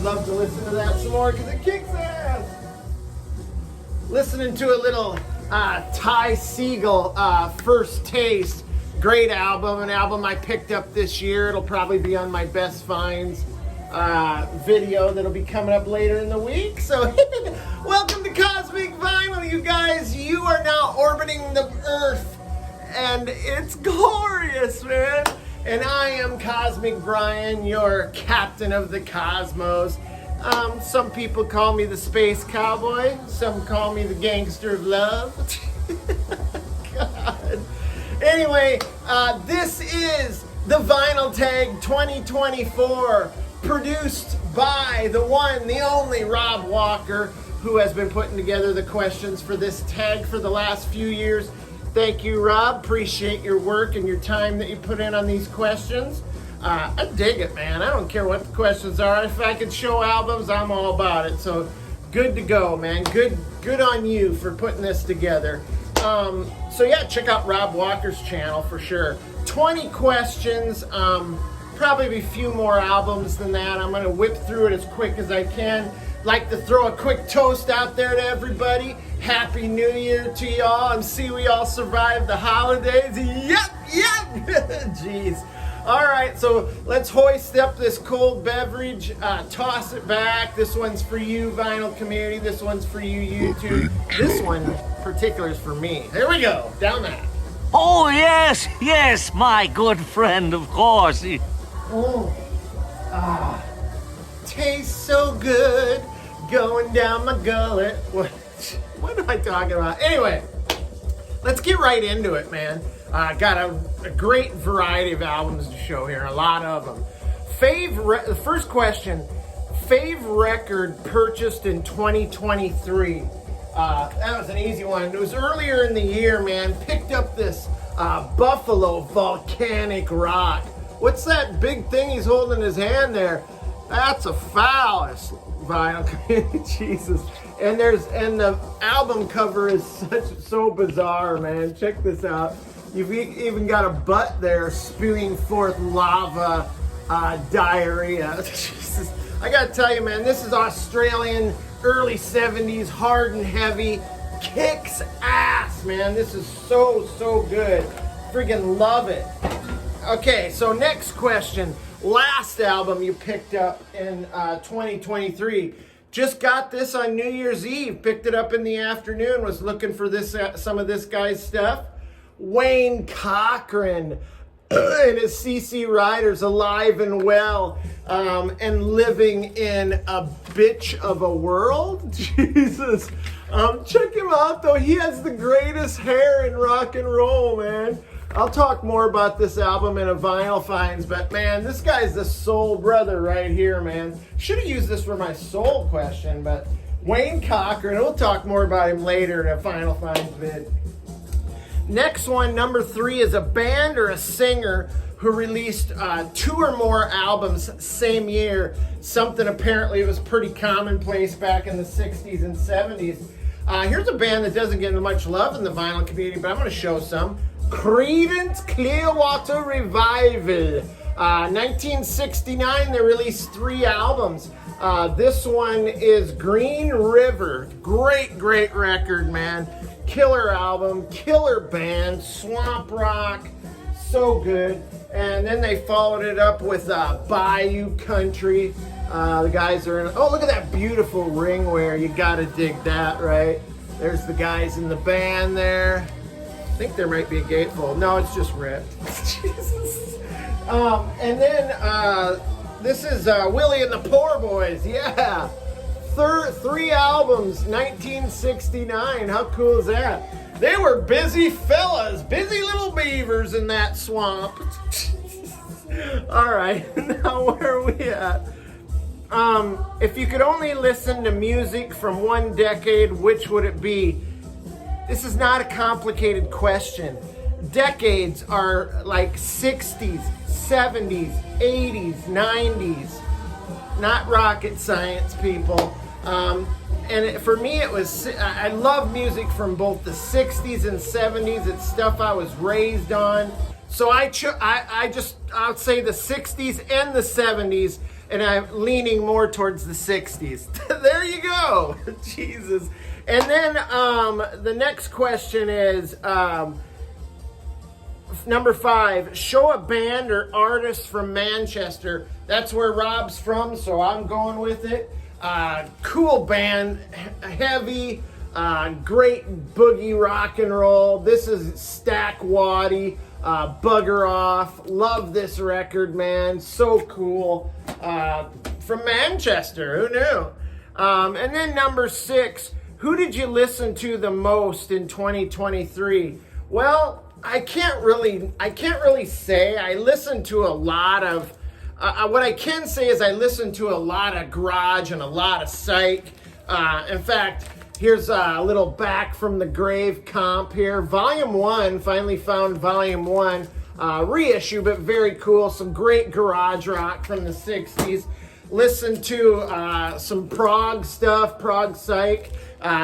Love to listen to that some more because it kicks ass. Listening to a little Ty Segall, First Taste. Great album, an album I picked up this year. It'll probably be on my Best Finds video that'll be coming up later in the week. So welcome to Cosmic Vinyl, you guys. You are now orbiting the Earth and it's glorious, man. And I am Cosmic Brian, your captain of the cosmos. Some people call me the space cowboy. Some call me the gangster of love. God. Anyway, this is the Vinyl Tag 2024, produced by the one, the only Rob Walker, who has been putting together the questions for this tag for the last few years. Thank you, Rob. Appreciate your work and your time that you put in on these questions. I dig it, man. I don't care what the questions are. If I could show albums, I'm all about it. So good to go, man. Good on you for putting this together. So yeah, check out Rob Walker's channel for sure. 20 questions. Probably be a few more albums than that. I'm gonna whip through it as quick as I can. Like to throw a quick toast out there to everybody. Happy New Year to y'all, and see we all survived the holidays. Yep. Jeez. All right, so let's hoist up this cold beverage, toss it back. This one's for you, vinyl community. This one's for you, YouTube. This one in particular is for me. Here we go, down that. Oh, yes, my good friend, of course. Tastes so good, going down my gullet. What am I talking about? Anyway, let's get right into it, man. Got a great variety of albums to show here, a lot of them. The first question, fave record purchased in 2023. That was an easy one. It was earlier in the year, man. Picked up this Buffalo Volcanic Rock. What's that big thing he's holding in his hand there? That's a phallus, vinyl community. Jesus. And the album cover is so bizarre, man. Check this out. You've even got a butt there spewing forth lava diarrhea. Jesus. I gotta tell you, man, this is Australian, early 70s, hard and heavy. Kicks ass, man. This is so good. Freaking love it. Okay, so next question. Last album you picked up in 2023. Just got this on New Year's Eve. Picked it up in the afternoon. Was looking for this some of this guy's stuff. Wayne Cochran and his CC Riders, alive and well, and living in a bitch of a world. Jesus. Check him out, though. He has the greatest hair in rock and roll, man. I'll talk more about this album in a Vinyl Finds, but man, this guy's the soul brother right here, man. Should have used this for my soul question, but Wayne Cochran, we'll talk more about him later in a Vinyl Finds vid. Next one, number 3, is a band or a singer who released 2 or more albums same year. Something apparently was pretty commonplace back in the 60s and 70s. Here's a band that doesn't get much love in the vinyl community, but I'm going to show some. Creedence Clearwater Revival. 1969, they released 3 albums. This one is Green River. Great record, man. Killer album, killer band, swamp rock, so good. And then they followed it up with Bayou Country. The guys are in, oh, look at that beautiful ring wear. You gotta dig that, right? There's the guys in the band there. I think there might be a gatefold. No, it's just ripped. Jesus. And then this is Willie and the Poor Boys. Yeah. 3 albums, 1969. How cool is that? They were busy fellas, busy little beavers in that swamp. All right, now where are we at? If you could only listen to music from one decade, which would it be? This is not a complicated question. Decades are like 60s, 70s, 80s, 90s. Not rocket science, people. For me, it was, I love music from both the 60s and 70s. It's stuff I was raised on. So I'll say the 60s and the 70s, and I'm leaning more towards the 60s. There you go. Jesus. And then the next question is, number 5, show a band or artist from Manchester. That's where Rob's from, so I'm going with it. Cool band, heavy, great boogie rock and roll. This is Stack Waddy, Bugger Off. Love this record, man. So cool. From Manchester, who knew? And then number 6, who did you listen to the most in 2023? Well, I can't really say. I listened to a lot of, what I can say is I listened to a lot of garage and a lot of psych. In fact, here's a little Back from the Grave comp here. Volume 1, finally found Volume 1. Reissue, but very cool. Some great garage rock from the 60s. Listen to some prog stuff, prog psych.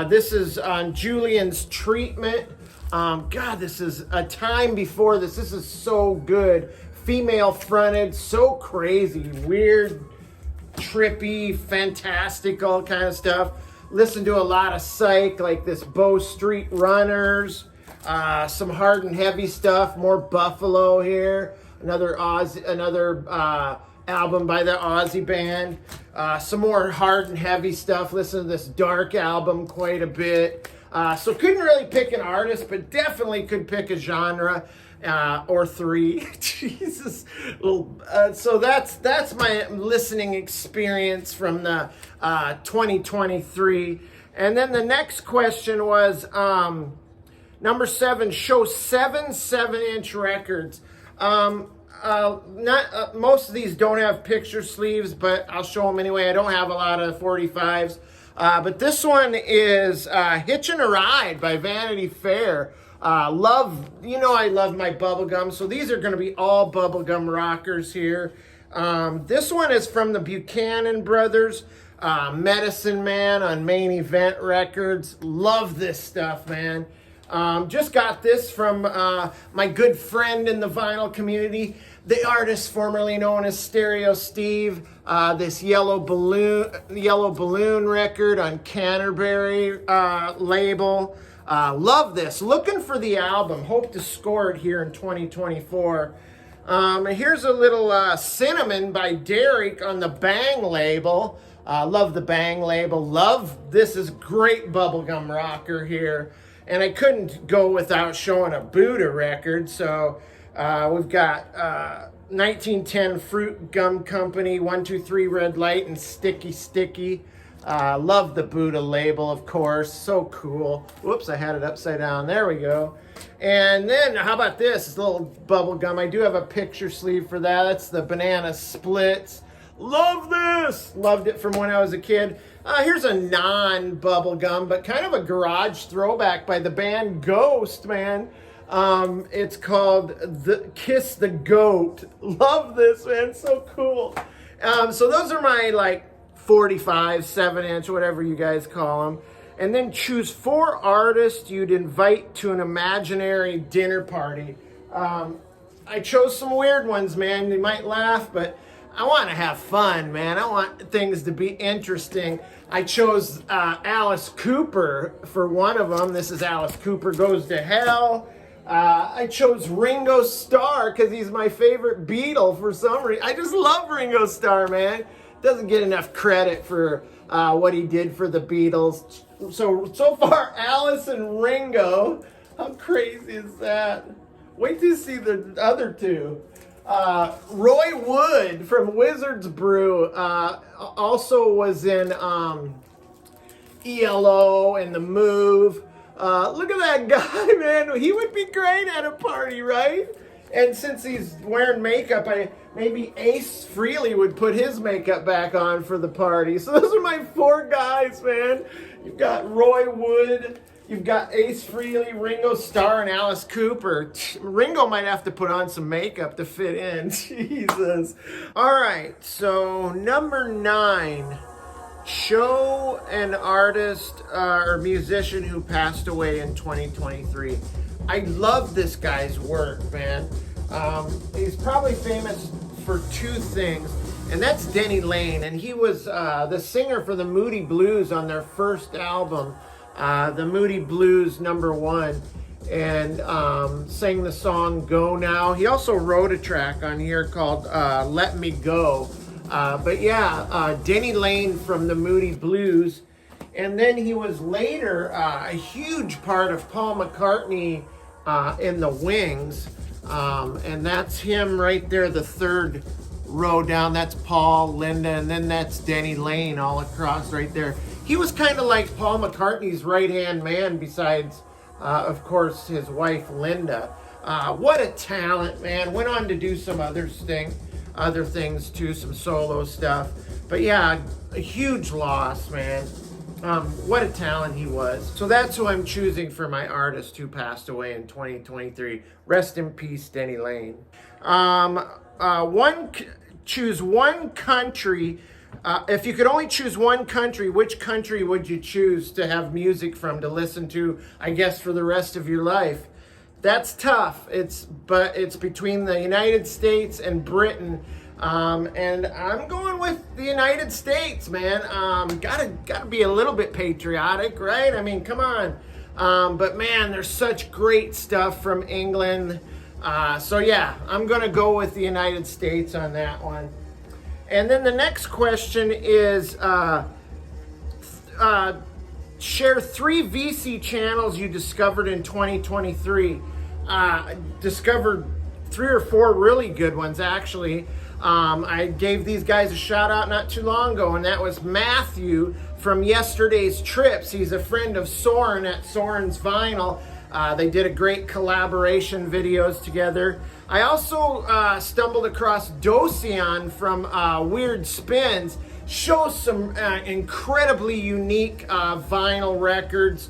This is on Julian's Treatment. God, this is a time before this. This is so good. Female fronted, so crazy, weird, trippy, fantastical kind of stuff. Listen to a lot of psych, like this Bow Street Runners. Some hard and heavy stuff, more Buffalo here. Another album by the Aussie band. Some more hard and heavy stuff. Listen to this Dark album quite a bit. So couldn't really pick an artist, but definitely could pick a genre or 3. Jesus. So that's my listening experience from the 2023. And then the next question was number 7, show 7 7-inch records. Most of these don't have picture sleeves, but I'll show them anyway. I don't have a lot of 45s. But this one is Hitchin' a Ride by Vanity Fair. I love my bubblegum, so these are going to be all bubblegum rockers here. This one is from the Buchanan Brothers, Medicine Man on Main Event Records. Love this stuff, man. Just got this from my good friend in the vinyl community, the artist formerly known as Stereo Steve. This Yellow Balloon record on Canterbury label. Love this. Looking for the album. Hope to score it here in 2024. Here's a little Cinnamon by Derek on the Bang label. Love the Bang label. This is great bubblegum rocker here. And I couldn't go without showing a Buddha record. So we've got 1910 Fruit Gum Company, 123 Red Light, and Sticky Sticky. Love the Buddha label, of course. So cool. Whoops, I had it upside down. There we go. And then, how about this? It's a little bubble gum. I do have a picture sleeve for that. That's the Banana Splits. Love this! Loved it from when I was a kid. Here's a non-bubble gum, but kind of a garage throwback by the band Ghost, man. It's called Kiss the Goat. Love this, man. So cool. So those are my 45, 7-inch, whatever you guys call them. And then choose 4 artists you'd invite to an imaginary dinner party. I chose some weird ones, man. You might laugh, but I want to have fun, man. I want things to be interesting. I chose Alice Cooper for one of them. This is Alice Cooper Goes to Hell. I chose Ringo Starr because he's my favorite Beatle for some reason. I just love Ringo Starr, man. Doesn't get enough credit for what he did for the Beatles. So far, Alice and Ringo. How crazy is that? Wait till you see the other 2. Roy Wood from Wizard's Brew also was in ELO and The Move. Look at that guy, man. He would be great at a party, right? And since he's wearing makeup, maybe Ace Frehley would put his makeup back on for the party. So those are my 4 guys, man. You've got Roy Wood, You've got Ace Frehley, Ringo Starr, and Alice Cooper. Ringo might have to put on some makeup to fit in. Jesus. All right, so number 9. Show an artist or musician who passed away in 2023. I love this guy's work, man. He's probably famous for 2 things, and that's Denny Laine. And he was the singer for the Moody Blues on their first album, the Moody Blues #1, and sang the song Go Now. He also wrote a track on here called Let Me Go. But yeah, Denny Laine from the Moody Blues. And then he was later a huge part of Paul McCartney in the Wings. And that's him right there, the 3rd row down. That's Paul, Linda, and then that's Denny Laine all across right there. He was kind of like Paul McCartney's right-hand man besides, of course, his wife, Linda. What a talent, man. Went on to do some other things too, some solo stuff. But yeah, a huge loss, man. What a talent he was. So that's who I'm choosing for my artist who passed away in 2023. Rest in peace, Denny Laine. Choose one country. If you could only choose one country, which country would you choose to have music from to listen to, I guess, for the rest of your life? That's tough. But it's between the United States and Britain. And I'm going with the United States, man. Gotta be a little bit patriotic, right? I mean, come on. But man, there's such great stuff from England. So yeah, I'm gonna go with the United States on that one. And then the next question is, share 3 VC channels you discovered in 2023. Discovered 3 or 4 really good ones, actually. I gave these guys a shout out not too long ago, and that was Matthew from Yesterday's Trips. He's a friend of Soren at Soren's Vinyl. They did a great collaboration videos together. I also stumbled across Docian from Weird Spins. Shows some incredibly unique vinyl records,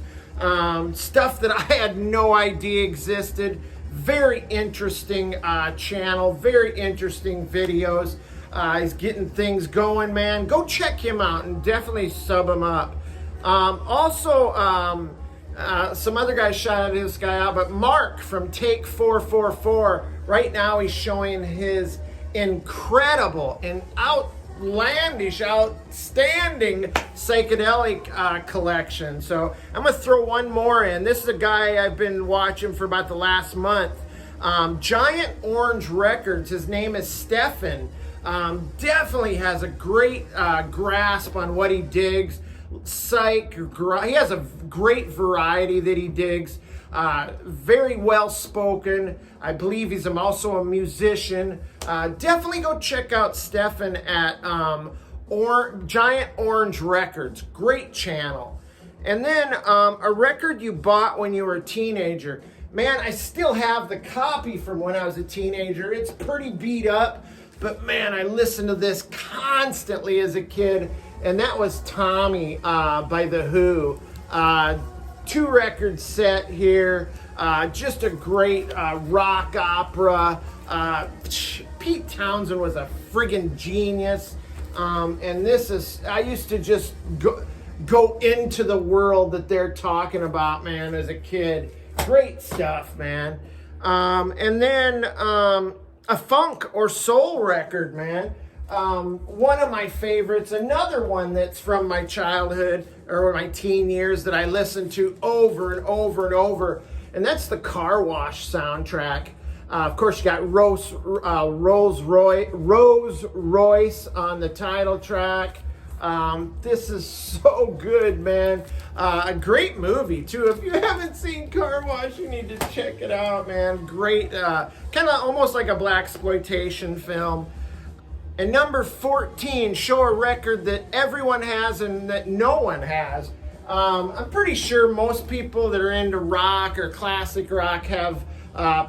stuff that I had no idea existed. Very interesting channel, very interesting videos. He's getting things going, man. Go check him out and definitely sub him up. Also, some other guys shouted this guy out, but Mark from Take 444, right now he's showing his incredible and outstanding psychedelic collection. So I'm gonna throw one more in. This is a guy I've been watching for about the last month. Giant Orange Records. His name is Stefan. Definitely has a great grasp on what he digs. He has a great variety that he digs. Very well spoken. I believe he's also a musician. Definitely go check out Stefan at Giant Orange Records. Great channel. And then a record you bought when you were a teenager. Man, I still have the copy from when I was a teenager. It's pretty beat up, but man, I listened to this constantly as a kid, and that was Tommy by The Who. 2 record set here. Just a great rock opera. Pete Townsend was a friggin' genius. And this is, I used to just go into the world that they're talking about, man, as a kid. Great stuff, man. And then a funk or soul record, man. One of my favorites, another one that's from my childhood or my teen years that I listened to over and over and over, and that's the Car Wash soundtrack. Of course, you got Rolls Royce on the title track. This is so good, man. A great movie, too. If you haven't seen Car Wash, you need to check it out, man. Great, kind of almost like a blaxploitation film. And number 14, show a record that everyone has and that no one has. I'm pretty sure most people that are into rock or classic rock have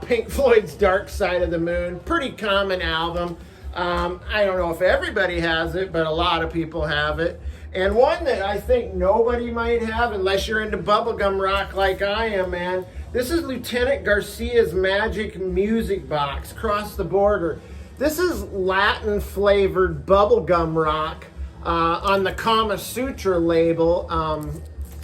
Pink Floyd's Dark Side of the Moon. Pretty common album. I don't know if everybody has it, but a lot of people have it. And one that I think nobody might have unless you're into bubblegum rock like I am, man. This is Lieutenant Garcia's Magic Music Box, Cross the Border. This is Latin flavored bubblegum rock on the Kama Sutra label,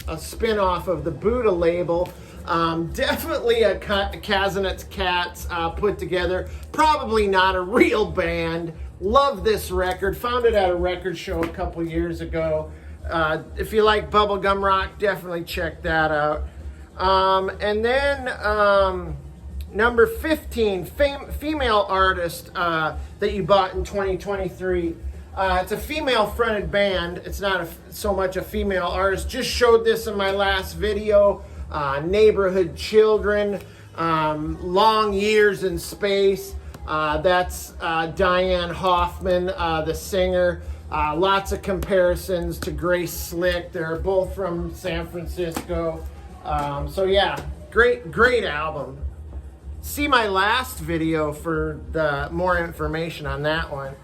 a spin-off of the Buddha label. Definitely a Kazinet's Cats put together. Probably not a real band. Love this record. Found it at a record show a couple years ago. If you like bubblegum rock, definitely check that out. And then number 15, female artist that you bought in 2023. It's a female-fronted band. It's not so much a female artist. Just showed this in my last video. Neighborhood Children, Long Years in Space. That's Diane Hoffman, the singer. Lots of comparisons to Grace Slick. They're both from San Francisco. So yeah, great album. See my last video for the more information on that one.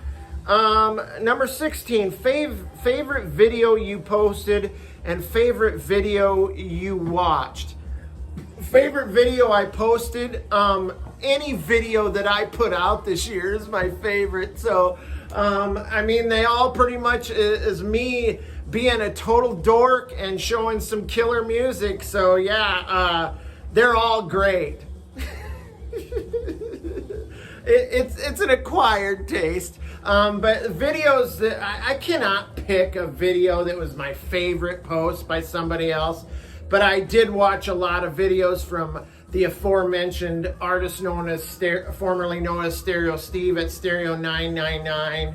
Number 16, favorite video you posted and favorite video you watched. Favorite video I posted, any video that I put out this year is my favorite. So, I mean, they all pretty much is me being a total dork and showing some killer music. So yeah, they're all great. It's an acquired taste. But videos that I cannot pick a video that was my favorite post by somebody else, but I did watch a lot of videos from the aforementioned artist formerly known as Stereo Steve at Stereo 999.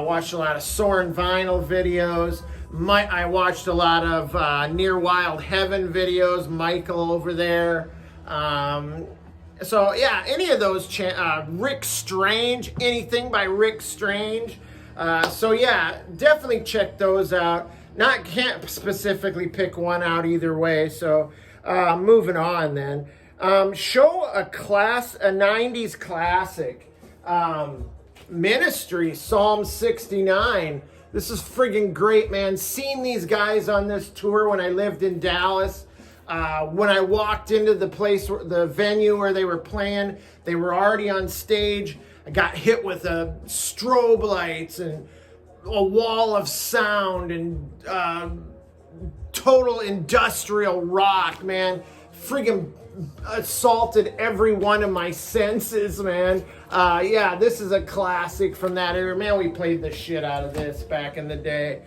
Watched a lot of Soarin' Vinyl videos. I watched a lot of Near Wild Heaven videos, Michael over there. So yeah, any of those, Rick Strange, anything by Rick Strange. So yeah, definitely check those out. Can't specifically pick one out either way. So moving on then. Show a 90s classic. Ministry, Psalm 69. This is friggin' great, man. Seen these guys on this tour when I lived in Dallas. When I walked into the venue where they were playing, they were already on stage. I got hit with strobe lights and a wall of sound and total industrial rock, man. Friggin' assaulted every one of my senses, man. Yeah, this is a classic from that era. Man, we played the shit out of this back in the day.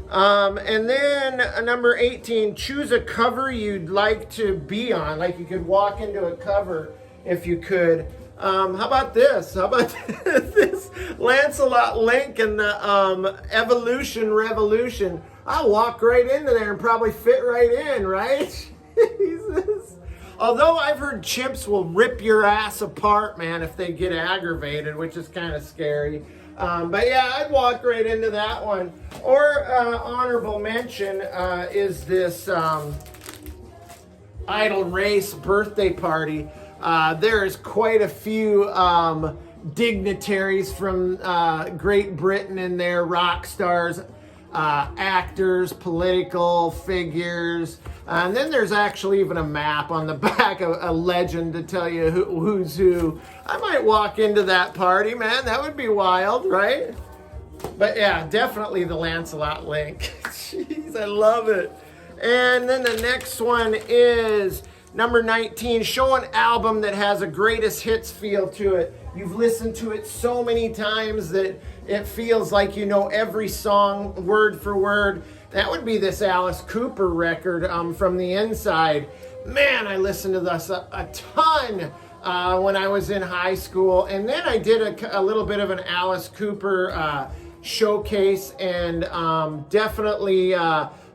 And then number 18, choose a cover you'd like to be on. Like you could walk into a cover if you could. How about this? How about this? Lancelot Link and the Evolution Revolution. I'll walk right into there and probably fit right in, right? Jesus. Although I've heard chimps will rip your ass apart, man, if they get aggravated, which is kind of scary. But yeah, I'd walk right into that one. Or honorable mention is this Idle Race birthday party. There is quite a few dignitaries from Great Britain in there, rock stars, actors, political figures. And then there's actually even a map on the back, a legend to tell you who's who. I might walk into that party, man. That would be wild, right? But yeah, definitely the Lancelot Link. Jeez, I love it. And then the next one is number 19. Show an album that has a greatest hits feel to it. You've listened to it so many times that it feels like you know every song word for word. That would be this Alice Cooper record, From the Inside. Man, I listened to this a ton when I was in high school. And then I did a little bit of an Alice Cooper showcase and definitely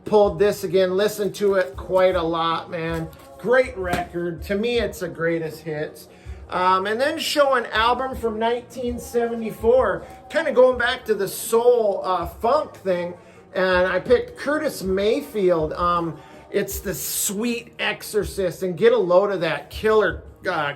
pulled this again. Listened to it quite a lot, man. Great record. To me, it's the greatest hits. And then show an album from 1974, kind of going back to the soul funk thing. And I picked Curtis Mayfield. It's the Sweet Exorcist, and get a load of that killer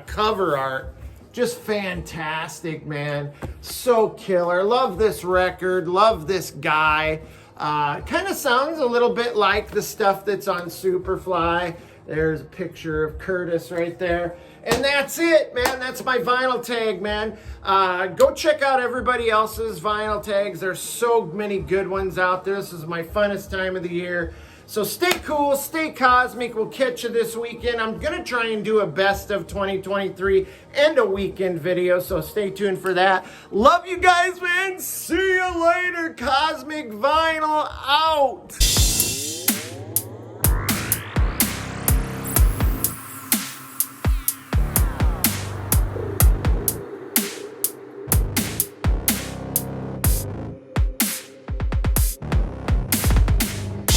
cover art. Just fantastic, man. So killer. Love this record. Love this guy. Kind of sounds a little bit like the stuff that's on Superfly. There's a picture of Curtis right there. And that's it, man. That's my vinyl tag, man. Go check out everybody else's vinyl tags. There's so many good ones out there. This is my funnest time of the year. So stay cool, stay cosmic. We'll catch you this weekend. I'm going to try and do a best of 2023 and a weekend video, so stay tuned for that. Love you guys, man. See you later. Cosmic Vinyl out.